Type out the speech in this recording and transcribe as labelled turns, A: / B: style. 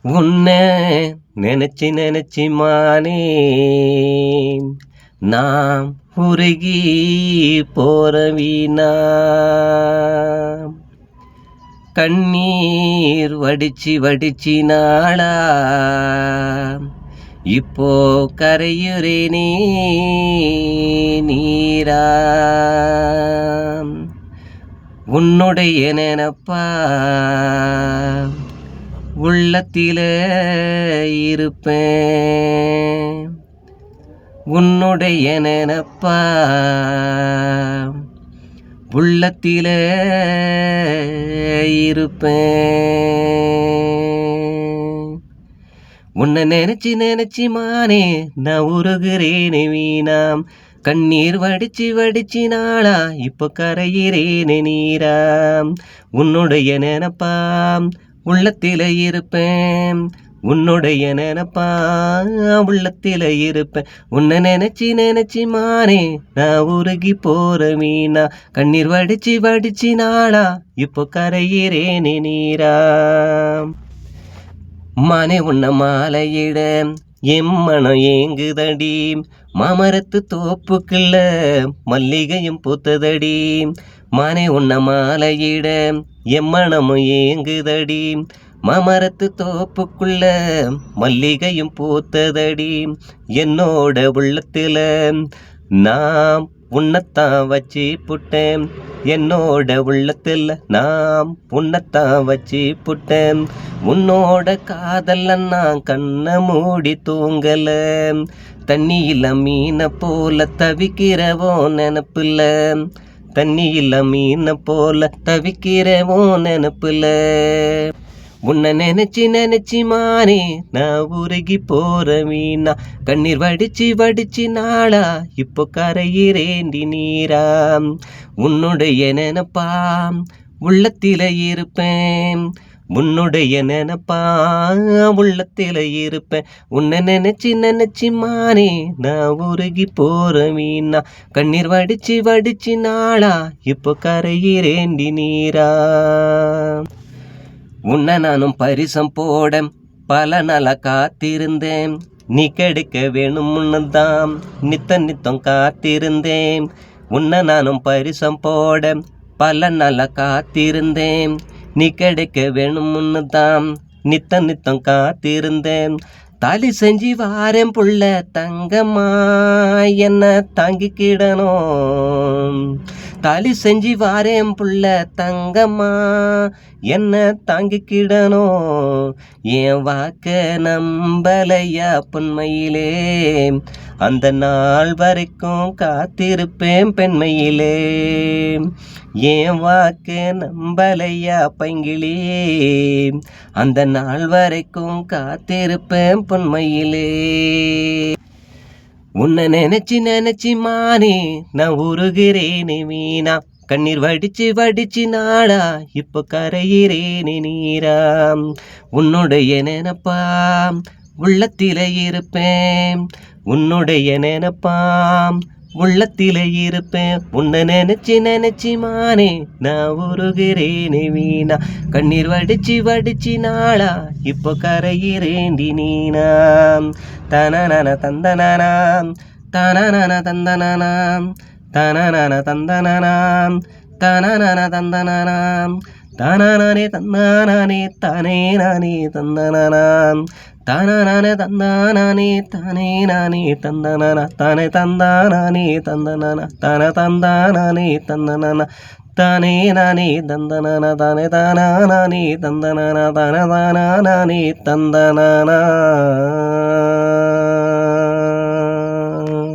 A: உன்னை நினைச்சு நினைச்சு மானே நாம் உருகி போற வீணா கண்ணீர் வடிச்சு வடிச்சு நாளா இப்போ கரையுறேனே நீரா உன்னுடைய நினப்பா உள்ளத்தில இருப்பேன் உன்னுடைய நினப்பா உள்ளத்தில இருப்பேன் உன்னை நினைச்சு நினைச்சு மானே நான் உருகுறேனே வீணாம் கண்ணீர் வடிச்சு வடிச்சு நாளா இப்போ கரையிறேனே நீராம் உன்னுடைய நினப்பாம் உள்ளத்தில இருப்பேன் உன்னுடைய நினப்பா உள்ளத்தில இருப்பேன் உன்னை நினைச்சு நினைச்சு மானே நான் உருகி போற மீனா கண்ணீர் வடிச்சு வடிச்சு நாளா இப்போ கரையிறேனே நீரா மானே உன்னை மாலையிட எம்மனம் ஏங்குதடி மாமரத்து தோப்புக்குள்ள மல்லிகையும் பூத்ததடி மானே உன்னை மாலையிட எம்மனமும் ஏங்குதடி மாமரத்து தோப்புக்குள்ள மல்லிகையும் பூத்ததடி என்னோட உள்ளத்துல நாம் உன்னைத்தான் வச்சு புட்டேன் என்னோட உள்ளத்தில் நாம் உன்னைத்தான் வச்சு புட்டேன் உன்னோட காதல்ல நான் கண்ணை மூடி தூங்கல தண்ணியில் மீனை போல தவிக்கிறவோ நினப்பில்ல தண்ணியில் மீனை போல தவிக்கிறவோ நினப்பில்ல உன்னை நினைச்சு நினைச்சு மானே நான் உருகி போற வீணா கண்ணீர் வடிச்சு வடிச்சு நாளா இப்போ கரையிறேண்டி நீரா உன்னுடைய நினப்பா உள்ளத்தில இருப்பேன் உன்னுடைய நினப்பா உள்ளத்தில இருப்பேன் உன்னை நினைச்சு நினைச்சு மானே நான் உருகி போற வீணா கண்ணீர் வடிச்சு வடிச்சு நாளா இப்போ கரையிறேண்டி நீரா உன்னை நானும் பரிசம் போட பல நாளா காத்திருந்தேன் நீ கெடுக்க வேணும்னு தான் நித்தம் காத்திருந்தேன் உன்னை நானும் பரிசம் போட பல நாளா காத்திருந்தேன் நீ கெடுக்க வேணும்னு தான் நித்தம் காத்திருந்தேன் தாலி செஞ்சு வாரேன் புள்ள தங்கம்மா என்ன தாங்கிக்கிடணும் தாலி செஞ்சு வாரேன் புள்ள தங்கம்மா என்ன தாங்கிக்கிடணும் என் வாக்க நம்பலையா பொன்மையிலே அந்த நாள் வரைக்கும் காத்திருப்பேன் பெண்மையிலே என் வாக்க நம்பலையா பைங்கிலே அந்த நாள் வரைக்கும் காத்திருப்பேன் பொன்மையிலே உன்னை நினைச்சு நினைச்சு மானே நான் உருகிறேனே வீணா கண்ணீர் வடிச்சு வடிச்சு நாளா இப்போ கரையிறேனே நீரா உன்னுடைய நினப்பா உள்ளத்தில இருப்பேன் உன்னுடைய நினப்பா உள்ளத்தில இருப்பேன் உன்னை நினைச்சு நினைச்சு மானே நான் உருகிறேனே வீணா கண்ணீர் வடிச்சு வடிச்சு நாளா இப்போ கரையிறேண்டி நீனா தனன தந்தனாம் தனன தந்தனாம் தனன தந்தனாம் தனன தந்தனாம் தானே தந்தானே தானே நானே தந்தனாம் தானே தந்தானே தானே நானே தந்தன தானே தந்தானே தந்தன தன தந்தானே தந்தன தானே நானே தந்தன தானே தானே தந்தன தான தானே தந்தன